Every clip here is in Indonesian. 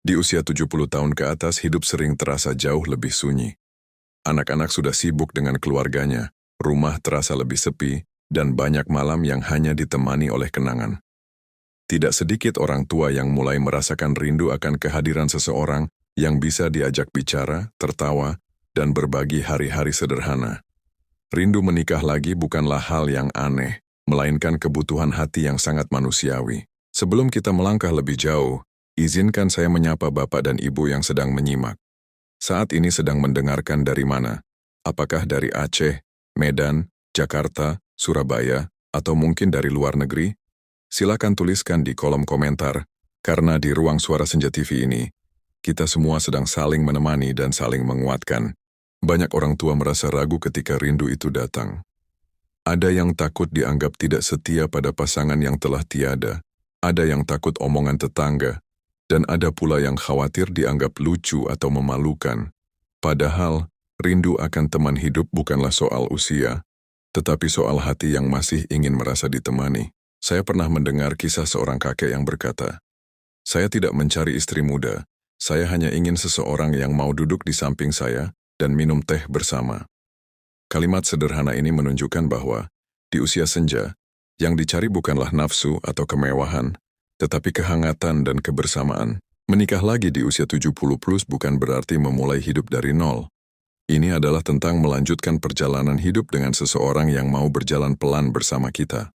Di usia 70 tahun ke atas, hidup sering terasa jauh lebih sunyi. Anak-anak sudah sibuk dengan keluarganya, rumah terasa lebih sepi, dan banyak malam yang hanya ditemani oleh kenangan. Tidak sedikit orang tua yang mulai merasakan rindu akan kehadiran seseorang yang bisa diajak bicara, tertawa, dan berbagi hari-hari sederhana. Rindu menikah lagi bukanlah hal yang aneh, melainkan kebutuhan hati yang sangat manusiawi. Sebelum kita melangkah lebih jauh, izinkan saya menyapa Bapak dan Ibu yang sedang menyimak. Saat ini sedang mendengarkan dari mana? Apakah dari Aceh, Medan, Jakarta, Surabaya, atau mungkin dari luar negeri? Silakan tuliskan di kolom komentar, karena di ruang Suara Senja TV ini, kita semua sedang saling menemani dan saling menguatkan. Banyak orang tua merasa ragu ketika rindu itu datang. Ada yang takut dianggap tidak setia pada pasangan yang telah tiada, ada yang takut omongan tetangga, dan ada pula yang khawatir dianggap lucu atau memalukan. Padahal, rindu akan teman hidup bukanlah soal usia, tetapi soal hati yang masih ingin merasa ditemani. Saya pernah mendengar kisah seorang kakek yang berkata, "Saya tidak mencari istri muda, saya hanya ingin seseorang yang mau duduk di samping saya dan minum teh bersama." Kalimat sederhana ini menunjukkan bahwa, di usia senja, yang dicari bukanlah nafsu atau kemewahan, tetapi kehangatan dan kebersamaan. Menikah lagi di usia 70 plus bukan berarti memulai hidup dari nol. Ini adalah tentang melanjutkan perjalanan hidup dengan seseorang yang mau berjalan pelan bersama kita.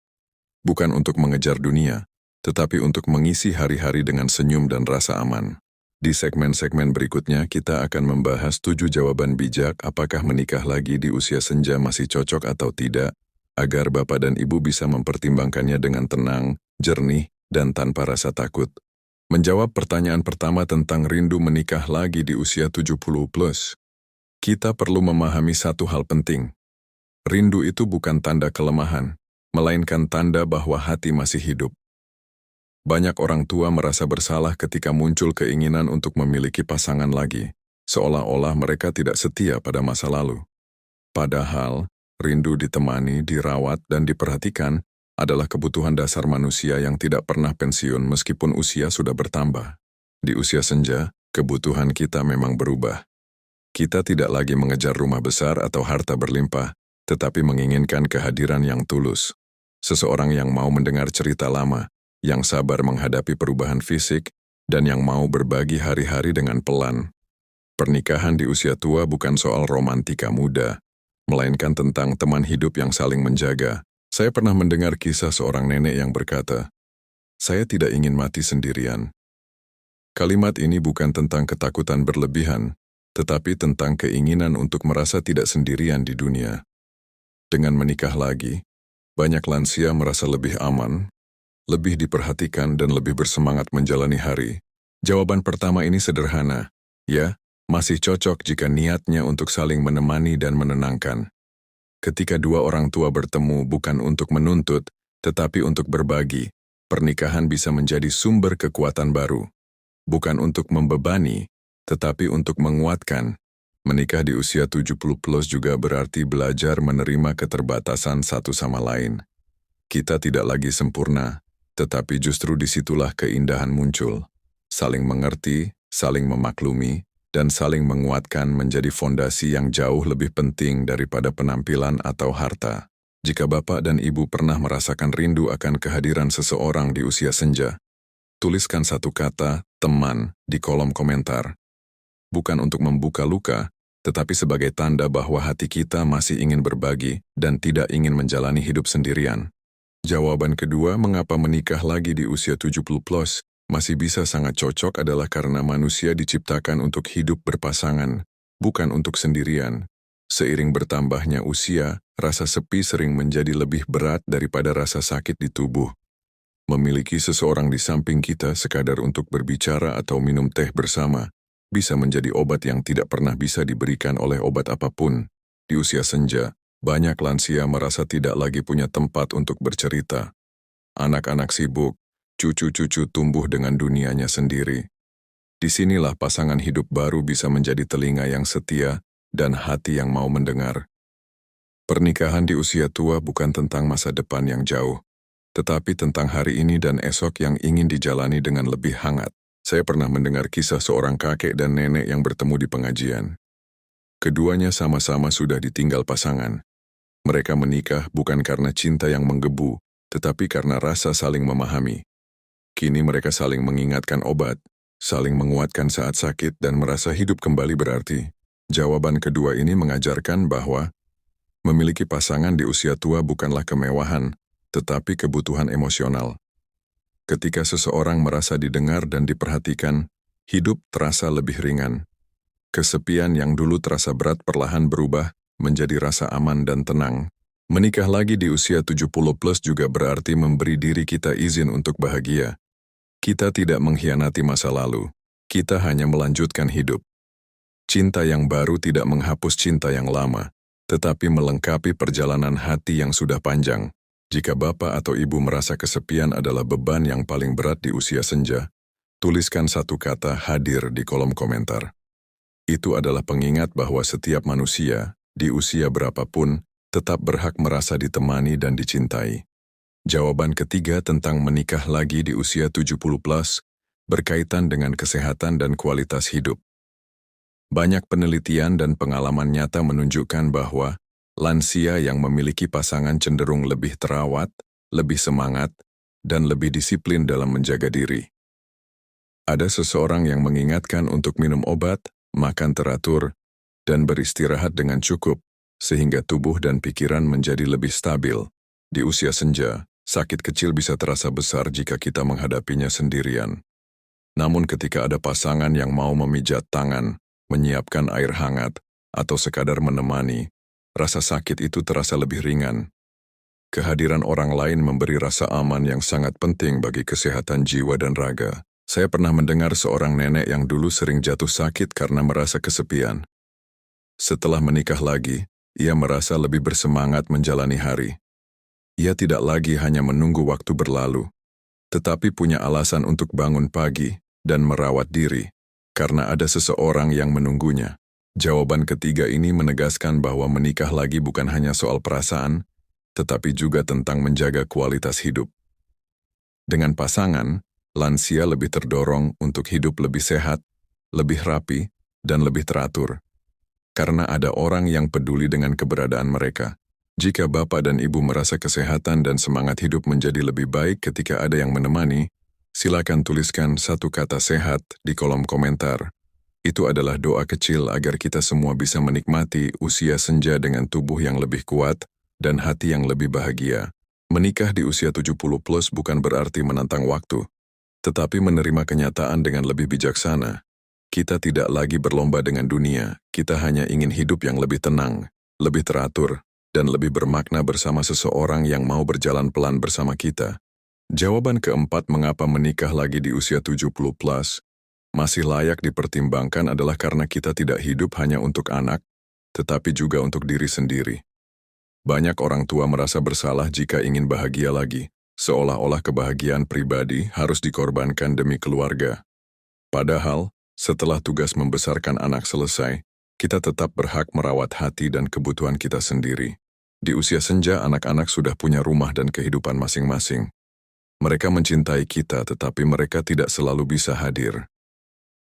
Bukan untuk mengejar dunia, tetapi untuk mengisi hari-hari dengan senyum dan rasa aman. Di segmen-segmen berikutnya, kita akan membahas 7 jawaban bijak apakah menikah lagi di usia senja masih cocok atau tidak, agar Bapak dan Ibu bisa mempertimbangkannya dengan tenang, jernih, dan tanpa rasa takut. Menjawab pertanyaan pertama tentang rindu menikah lagi di usia 70 plus, kita perlu memahami satu hal penting. Rindu itu bukan tanda kelemahan, melainkan tanda bahwa hati masih hidup. Banyak orang tua merasa bersalah ketika muncul keinginan untuk memiliki pasangan lagi, seolah-olah mereka tidak setia pada masa lalu. Padahal, rindu ditemani, dirawat, dan diperhatikan adalah kebutuhan dasar manusia yang tidak pernah pensiun meskipun usia sudah bertambah. Di usia senja, kebutuhan kita memang berubah. Kita tidak lagi mengejar rumah besar atau harta berlimpah, tetapi menginginkan kehadiran yang tulus. Seseorang yang mau mendengar cerita lama, yang sabar menghadapi perubahan fisik, dan yang mau berbagi hari-hari dengan pelan. Pernikahan di usia tua bukan soal romantika muda, melainkan tentang teman hidup yang saling menjaga. Saya pernah mendengar kisah seorang nenek yang berkata, "Saya tidak ingin mati sendirian." Kalimat ini bukan tentang ketakutan berlebihan, tetapi tentang keinginan untuk merasa tidak sendirian di dunia. Dengan menikah lagi, banyak lansia merasa lebih aman, lebih diperhatikan, dan lebih bersemangat menjalani hari. Jawaban pertama ini sederhana, ya, masih cocok jika niatnya untuk saling menemani dan menenangkan. Ketika dua orang tua bertemu bukan untuk menuntut, tetapi untuk berbagi, pernikahan bisa menjadi sumber kekuatan baru. Bukan untuk membebani, tetapi untuk menguatkan. Menikah di usia 70 plus juga berarti belajar menerima keterbatasan satu sama lain. Kita tidak lagi sempurna, tetapi justru disitulah keindahan muncul. Saling mengerti, saling memaklumi, dan saling menguatkan menjadi fondasi yang jauh lebih penting daripada penampilan atau harta. Jika Bapak dan Ibu pernah merasakan rindu akan kehadiran seseorang di usia senja, tuliskan satu kata, teman, di kolom komentar. Bukan untuk membuka luka, tetapi sebagai tanda bahwa hati kita masih ingin berbagi dan tidak ingin menjalani hidup sendirian. Jawaban kedua, mengapa menikah lagi di usia 70 plus masih bisa sangat cocok adalah karena manusia diciptakan untuk hidup berpasangan, bukan untuk sendirian. Seiring bertambahnya usia, rasa sepi sering menjadi lebih berat daripada rasa sakit di tubuh. Memiliki seseorang di samping kita sekadar untuk berbicara atau minum teh bersama, bisa menjadi obat yang tidak pernah bisa diberikan oleh obat apapun. Di usia senja, banyak lansia merasa tidak lagi punya tempat untuk bercerita. Anak-anak sibuk, cucu-cucu tumbuh dengan dunianya sendiri. Disinilah pasangan hidup baru bisa menjadi telinga yang setia dan hati yang mau mendengar. Pernikahan di usia tua bukan tentang masa depan yang jauh, tetapi tentang hari ini dan esok yang ingin dijalani dengan lebih hangat. Saya pernah mendengar kisah seorang kakek dan nenek yang bertemu di pengajian. Keduanya sama-sama sudah ditinggal pasangan. Mereka menikah bukan karena cinta yang menggebu, tetapi karena rasa saling memahami. Kini mereka saling mengingatkan obat, saling menguatkan saat sakit dan merasa hidup kembali berarti. Jawaban kedua ini mengajarkan bahwa memiliki pasangan di usia tua bukanlah kemewahan, tetapi kebutuhan emosional. Ketika seseorang merasa didengar dan diperhatikan, hidup terasa lebih ringan. Kesepian yang dulu terasa berat perlahan berubah menjadi rasa aman dan tenang. Menikah lagi di usia 70 plus juga berarti memberi diri kita izin untuk bahagia. Kita tidak mengkhianati masa lalu, kita hanya melanjutkan hidup. Cinta yang baru tidak menghapus cinta yang lama, tetapi melengkapi perjalanan hati yang sudah panjang. Jika bapak atau ibu merasa kesepian adalah beban yang paling berat di usia senja, tuliskan satu kata hadir di kolom komentar. Itu adalah pengingat bahwa setiap manusia, di usia berapapun, tetap berhak merasa ditemani dan dicintai. Jawaban ketiga tentang menikah lagi di usia 70 plus berkaitan dengan kesehatan dan kualitas hidup. Banyak penelitian dan pengalaman nyata menunjukkan bahwa lansia yang memiliki pasangan cenderung lebih terawat, lebih semangat, dan lebih disiplin dalam menjaga diri. Ada seseorang yang mengingatkan untuk minum obat, makan teratur, dan beristirahat dengan cukup, sehingga tubuh dan pikiran menjadi lebih stabil. Di usia senja, sakit kecil bisa terasa besar jika kita menghadapinya sendirian. Namun ketika ada pasangan yang mau memijat tangan, menyiapkan air hangat, atau sekadar menemani, rasa sakit itu terasa lebih ringan. Kehadiran orang lain memberi rasa aman yang sangat penting bagi kesehatan jiwa dan raga. Saya pernah mendengar seorang nenek yang dulu sering jatuh sakit karena merasa kesepian. Setelah menikah lagi, ia merasa lebih bersemangat menjalani hari. Ia tidak lagi hanya menunggu waktu berlalu, tetapi punya alasan untuk bangun pagi dan merawat diri, karena ada seseorang yang menunggunya. Jawaban ketiga ini menegaskan bahwa menikah lagi bukan hanya soal perasaan, tetapi juga tentang menjaga kualitas hidup. Dengan pasangan, lansia lebih terdorong untuk hidup lebih sehat, lebih rapi, dan lebih teratur. Karena ada orang yang peduli dengan keberadaan mereka. Jika bapak dan ibu merasa kesehatan dan semangat hidup menjadi lebih baik ketika ada yang menemani, silakan tuliskan satu kata sehat di kolom komentar. Itu adalah doa kecil agar kita semua bisa menikmati usia senja dengan tubuh yang lebih kuat dan hati yang lebih bahagia. Menikah di usia 70 plus bukan berarti menantang waktu, tetapi menerima kenyataan dengan lebih bijaksana. Kita tidak lagi berlomba dengan dunia, kita hanya ingin hidup yang lebih tenang, lebih teratur, dan lebih bermakna bersama seseorang yang mau berjalan pelan bersama kita. Jawaban keempat mengapa menikah lagi di usia 70 plus masih layak dipertimbangkan adalah karena kita tidak hidup hanya untuk anak, tetapi juga untuk diri sendiri. Banyak orang tua merasa bersalah jika ingin bahagia lagi, seolah-olah kebahagiaan pribadi harus dikorbankan demi keluarga. Padahal, setelah tugas membesarkan anak selesai, kita tetap berhak merawat hati dan kebutuhan kita sendiri. Di usia senja, anak-anak sudah punya rumah dan kehidupan masing-masing. Mereka mencintai kita, tetapi mereka tidak selalu bisa hadir.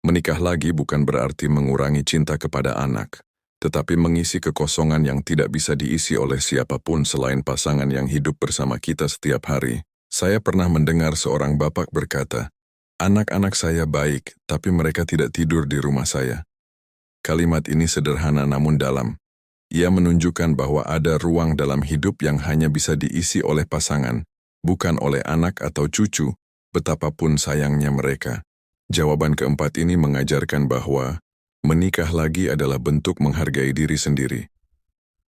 Menikah lagi bukan berarti mengurangi cinta kepada anak, tetapi mengisi kekosongan yang tidak bisa diisi oleh siapapun selain pasangan yang hidup bersama kita setiap hari. Saya pernah mendengar seorang bapak berkata, "Anak-anak saya baik, tapi mereka tidak tidur di rumah saya." Kalimat ini sederhana namun dalam. Ia menunjukkan bahwa ada ruang dalam hidup yang hanya bisa diisi oleh pasangan, bukan oleh anak atau cucu, betapapun sayangnya mereka. Jawaban keempat ini mengajarkan bahwa menikah lagi adalah bentuk menghargai diri sendiri.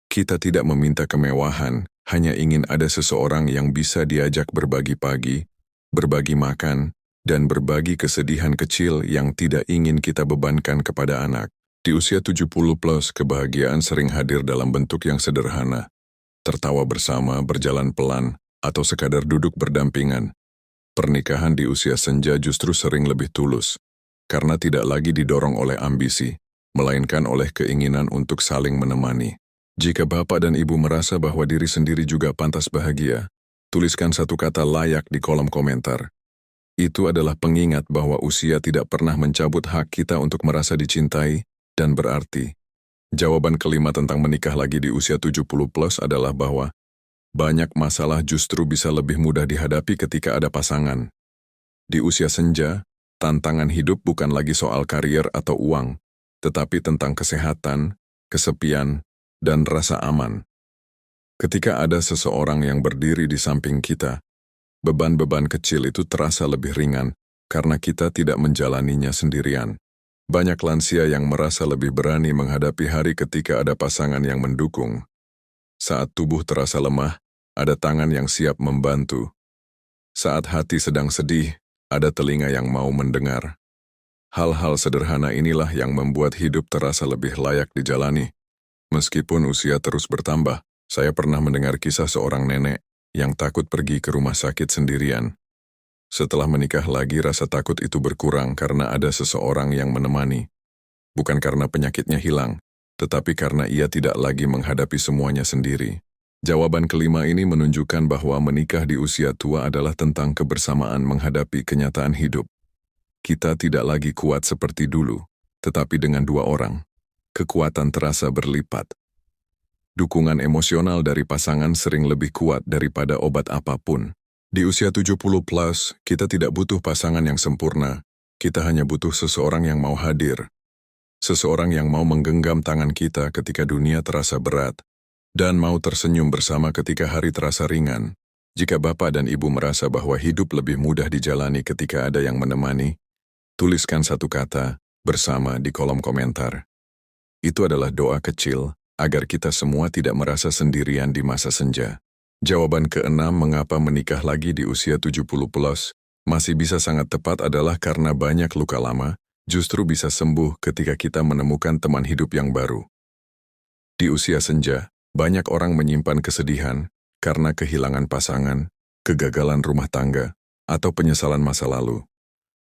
Kita tidak meminta kemewahan, hanya ingin ada seseorang yang bisa diajak berbagi pagi, berbagi makan, dan berbagi kesedihan kecil yang tidak ingin kita bebankan kepada anak. Di usia 70 plus, kebahagiaan sering hadir dalam bentuk yang sederhana. Tertawa bersama, berjalan pelan, atau sekadar duduk berdampingan. Pernikahan di usia senja justru sering lebih tulus, karena tidak lagi didorong oleh ambisi, melainkan oleh keinginan untuk saling menemani. Jika bapak dan ibu merasa bahwa diri sendiri juga pantas bahagia, tuliskan satu kata layak di kolom komentar. Itu adalah pengingat bahwa usia tidak pernah mencabut hak kita untuk merasa dicintai dan berarti. Jawaban kelima tentang menikah lagi di usia 70 plus adalah bahwa banyak masalah justru bisa lebih mudah dihadapi ketika ada pasangan. Di usia senja, tantangan hidup bukan lagi soal karier atau uang, tetapi tentang kesehatan, kesepian, dan rasa aman. Ketika ada seseorang yang berdiri di samping kita, beban-beban kecil itu terasa lebih ringan karena kita tidak menjalaninya sendirian. Banyak lansia yang merasa lebih berani menghadapi hari ketika ada pasangan yang mendukung. Saat tubuh terasa lemah, ada tangan yang siap membantu. Saat hati sedang sedih, ada telinga yang mau mendengar. Hal-hal sederhana inilah yang membuat hidup terasa lebih layak dijalani. Meskipun usia terus bertambah, saya pernah mendengar kisah seorang nenek yang takut pergi ke rumah sakit sendirian. Setelah menikah lagi, rasa takut itu berkurang karena ada seseorang yang menemani. Bukan karena penyakitnya hilang, tetapi karena ia tidak lagi menghadapi semuanya sendiri. Jawaban kelima ini menunjukkan bahwa menikah di usia tua adalah tentang kebersamaan menghadapi kenyataan hidup. Kita tidak lagi kuat seperti dulu, tetapi dengan dua orang, kekuatan terasa berlipat. Dukungan emosional dari pasangan sering lebih kuat daripada obat apapun. Di usia 70 plus, kita tidak butuh pasangan yang sempurna. Kita hanya butuh seseorang yang mau hadir. Seseorang yang mau menggenggam tangan kita ketika dunia terasa berat, dan mau tersenyum bersama ketika hari terasa ringan. Jika Bapak dan Ibu merasa bahwa hidup lebih mudah dijalani ketika ada yang menemani, tuliskan satu kata, bersama di kolom komentar. Itu adalah doa kecil, agar kita semua tidak merasa sendirian di masa senja. Jawaban keenam mengapa menikah lagi di usia 70 plus masih bisa sangat tepat adalah karena banyak luka lama justru bisa sembuh ketika kita menemukan teman hidup yang baru. Di usia senja, banyak orang menyimpan kesedihan karena kehilangan pasangan, kegagalan rumah tangga, atau penyesalan masa lalu.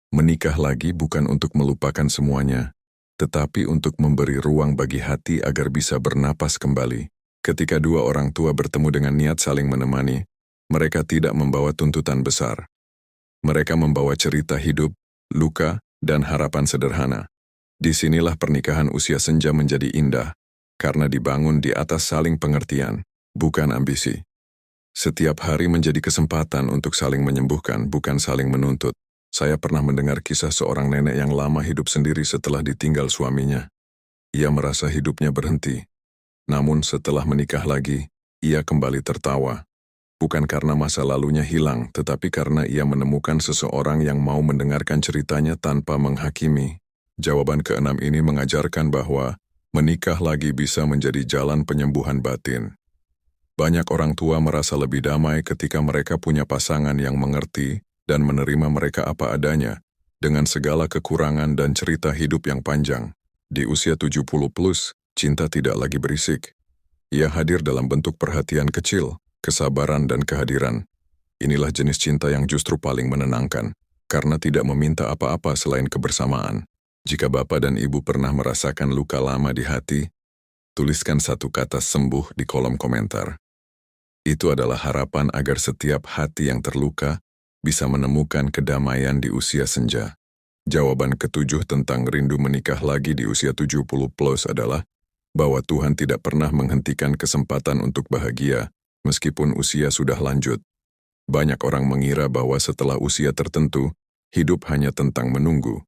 Menikah lagi bukan untuk melupakan semuanya, tetapi untuk memberi ruang bagi hati agar bisa bernapas kembali. Ketika dua orang tua bertemu dengan niat saling menemani, mereka tidak membawa tuntutan besar. Mereka membawa cerita hidup, luka, dan harapan sederhana. Disinilah pernikahan usia senja menjadi indah, karena dibangun di atas saling pengertian, bukan ambisi. Setiap hari menjadi kesempatan untuk saling menyembuhkan, bukan saling menuntut. Saya pernah mendengar kisah seorang nenek yang lama hidup sendiri setelah ditinggal suaminya. Ia merasa hidupnya berhenti. Namun setelah menikah lagi, ia kembali tertawa. Bukan karena masa lalunya hilang, tetapi karena ia menemukan seseorang yang mau mendengarkan ceritanya tanpa menghakimi. Jawaban keenam ini mengajarkan bahwa menikah lagi bisa menjadi jalan penyembuhan batin. Banyak orang tua merasa lebih damai ketika mereka punya pasangan yang mengerti dan menerima mereka apa adanya, dengan segala kekurangan dan cerita hidup yang panjang. Di usia 70 plus, cinta tidak lagi berisik. Ia hadir dalam bentuk perhatian kecil, kesabaran dan kehadiran. Inilah jenis cinta yang justru paling menenangkan, karena tidak meminta apa-apa selain kebersamaan. Jika Bapak dan Ibu pernah merasakan luka lama di hati, tuliskan satu kata sembuh di kolom komentar. Itu adalah harapan agar setiap hati yang terluka bisa menemukan kedamaian di usia senja. Jawaban ketujuh tentang rindu menikah lagi di usia 70 plus adalah bahwa Tuhan tidak pernah menghentikan kesempatan untuk bahagia, meskipun usia sudah lanjut. Banyak orang mengira bahwa setelah usia tertentu, hidup hanya tentang menunggu.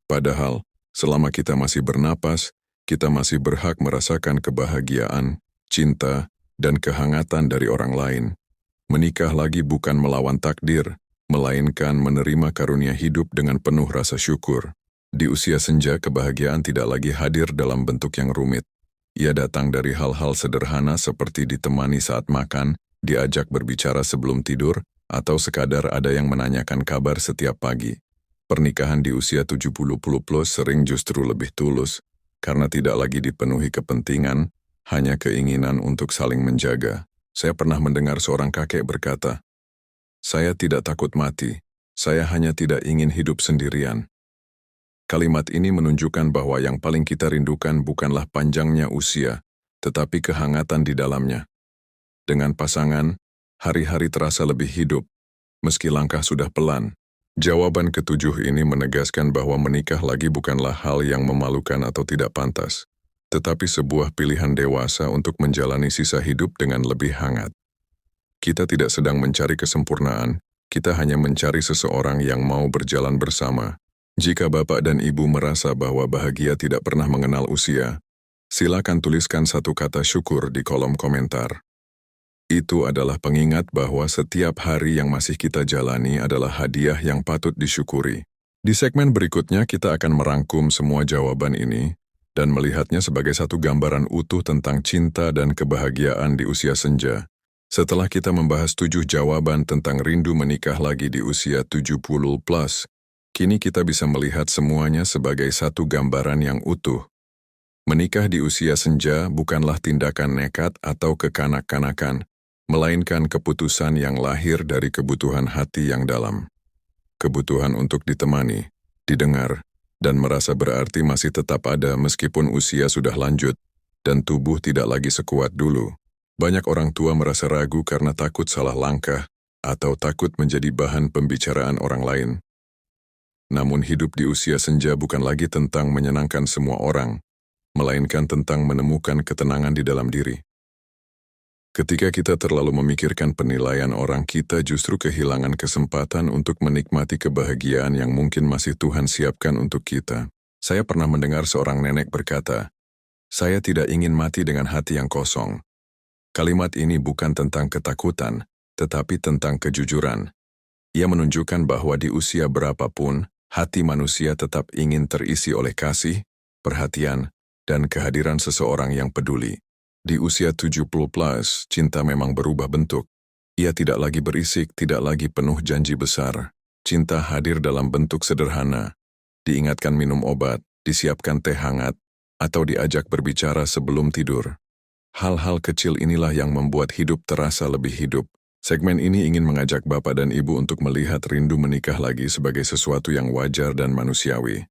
Padahal, selama kita masih bernapas, kita masih berhak merasakan kebahagiaan, cinta, dan kehangatan dari orang lain. Menikah lagi bukan melawan takdir, melainkan menerima karunia hidup dengan penuh rasa syukur. Di usia senja, kebahagiaan tidak lagi hadir dalam bentuk yang rumit. Ia datang dari hal-hal sederhana seperti ditemani saat makan, diajak berbicara sebelum tidur, atau sekadar ada yang menanyakan kabar setiap pagi. Pernikahan di usia 70 plus sering justru lebih tulus, karena tidak lagi dipenuhi kepentingan, hanya keinginan untuk saling menjaga. Saya pernah mendengar seorang kakek berkata, "Saya tidak takut mati, saya hanya tidak ingin hidup sendirian." Kalimat ini menunjukkan bahwa yang paling kita rindukan bukanlah panjangnya usia, tetapi kehangatan di dalamnya. Dengan pasangan, hari-hari terasa lebih hidup, meski langkah sudah pelan. Jawaban ketujuh ini menegaskan bahwa menikah lagi bukanlah hal yang memalukan atau tidak pantas, tetapi sebuah pilihan dewasa untuk menjalani sisa hidup dengan lebih hangat. Kita tidak sedang mencari kesempurnaan, kita hanya mencari seseorang yang mau berjalan bersama. Jika Bapak dan Ibu merasa bahwa bahagia tidak pernah mengenal usia, silakan tuliskan satu kata syukur di kolom komentar. Itu adalah pengingat bahwa setiap hari yang masih kita jalani adalah hadiah yang patut disyukuri. Di segmen berikutnya kita akan merangkum semua jawaban ini dan melihatnya sebagai satu gambaran utuh tentang cinta dan kebahagiaan di usia senja. Setelah kita membahas 7 jawaban tentang rindu menikah lagi di usia 70+, kini kita bisa melihat semuanya sebagai satu gambaran yang utuh. Menikah di usia senja bukanlah tindakan nekat atau kekanak-kanakan, melainkan keputusan yang lahir dari kebutuhan hati yang dalam. Kebutuhan untuk ditemani, didengar, dan merasa berarti masih tetap ada meskipun usia sudah lanjut dan tubuh tidak lagi sekuat dulu. Banyak orang tua merasa ragu karena takut salah langkah atau takut menjadi bahan pembicaraan orang lain. Namun hidup di usia senja bukan lagi tentang menyenangkan semua orang, melainkan tentang menemukan ketenangan di dalam diri. Ketika kita terlalu memikirkan penilaian orang, kita justru kehilangan kesempatan untuk menikmati kebahagiaan yang mungkin masih Tuhan siapkan untuk kita. Saya pernah mendengar seorang nenek berkata, "Saya tidak ingin mati dengan hati yang kosong." Kalimat ini bukan tentang ketakutan, tetapi tentang kejujuran. Ia menunjukkan bahwa di usia berapapun, hati manusia tetap ingin terisi oleh kasih, perhatian, dan kehadiran seseorang yang peduli. Di usia 70+, cinta memang berubah bentuk. Ia tidak lagi berisik, tidak lagi penuh janji besar. Cinta hadir dalam bentuk sederhana. Diingatkan minum obat, disiapkan teh hangat, atau diajak berbicara sebelum tidur. Hal-hal kecil inilah yang membuat hidup terasa lebih hidup. Segmen ini ingin mengajak Bapak dan Ibu untuk melihat rindu menikah lagi sebagai sesuatu yang wajar dan manusiawi.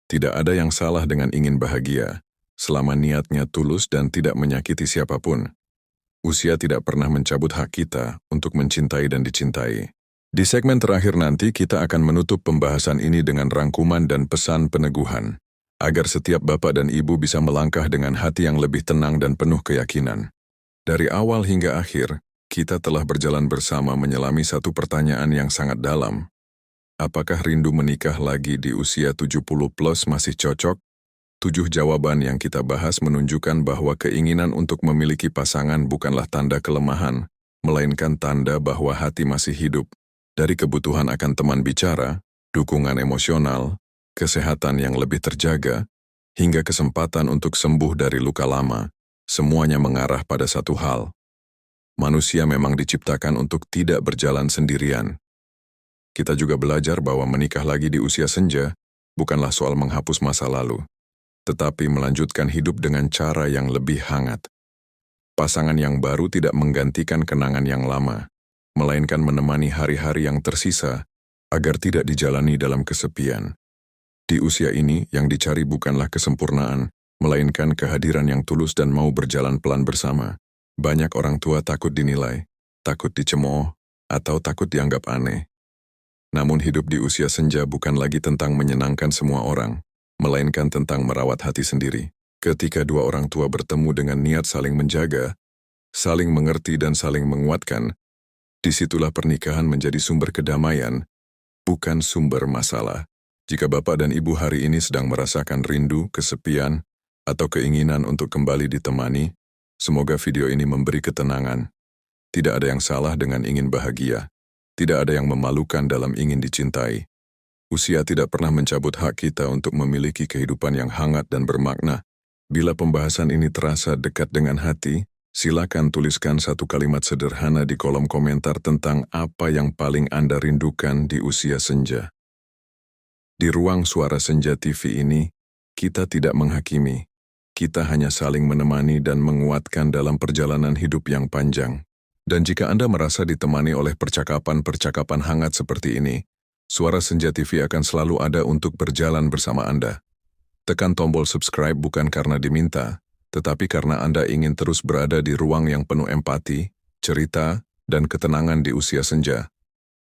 Tidak ada yang salah dengan ingin bahagia, selama niatnya tulus dan tidak menyakiti siapapun. Usia tidak pernah mencabut hak kita untuk mencintai dan dicintai. Di segmen terakhir nanti kita akan menutup pembahasan ini dengan rangkuman dan pesan peneguhan, agar setiap Bapak dan Ibu bisa melangkah dengan hati yang lebih tenang dan penuh keyakinan. Dari awal hingga akhir, kita telah berjalan bersama menyelami satu pertanyaan yang sangat dalam. Apakah rindu menikah lagi di usia 70+ masih cocok? 7 jawaban yang kita bahas menunjukkan bahwa keinginan untuk memiliki pasangan bukanlah tanda kelemahan, melainkan tanda bahwa hati masih hidup. Dari kebutuhan akan teman bicara, dukungan emosional, kesehatan yang lebih terjaga, hingga kesempatan untuk sembuh dari luka lama, semuanya mengarah pada satu hal. Manusia memang diciptakan untuk tidak berjalan sendirian. Kita juga belajar bahwa menikah lagi di usia senja bukanlah soal menghapus masa lalu, tetapi melanjutkan hidup dengan cara yang lebih hangat. Pasangan yang baru tidak menggantikan kenangan yang lama, melainkan menemani hari-hari yang tersisa agar tidak dijalani dalam kesepian. Di usia ini, yang dicari bukanlah kesempurnaan, melainkan kehadiran yang tulus dan mau berjalan pelan bersama. Banyak orang tua takut dinilai, takut dicemooh, atau takut dianggap aneh. Namun hidup di usia senja bukan lagi tentang menyenangkan semua orang, melainkan tentang merawat hati sendiri. Ketika dua orang tua bertemu dengan niat saling menjaga, saling mengerti dan saling menguatkan, disitulah pernikahan menjadi sumber kedamaian, bukan sumber masalah. Jika Bapak dan Ibu hari ini sedang merasakan rindu, kesepian, atau keinginan untuk kembali ditemani, semoga video ini memberi ketenangan. Tidak ada yang salah dengan ingin bahagia. Tidak ada yang memalukan dalam ingin dicintai. Usia tidak pernah mencabut hak kita untuk memiliki kehidupan yang hangat dan bermakna. Bila pembahasan ini terasa dekat dengan hati, silakan tuliskan satu kalimat sederhana di kolom komentar tentang apa yang paling Anda rindukan di usia senja. Di ruang Suara Senja TV ini, kita tidak menghakimi. Kita hanya saling menemani dan menguatkan dalam perjalanan hidup yang panjang. Dan jika Anda merasa ditemani oleh percakapan-percakapan hangat seperti ini, Suara Senja TV akan selalu ada untuk berjalan bersama Anda. Tekan tombol subscribe bukan karena diminta, tetapi karena Anda ingin terus berada di ruang yang penuh empati, cerita, dan ketenangan di usia senja.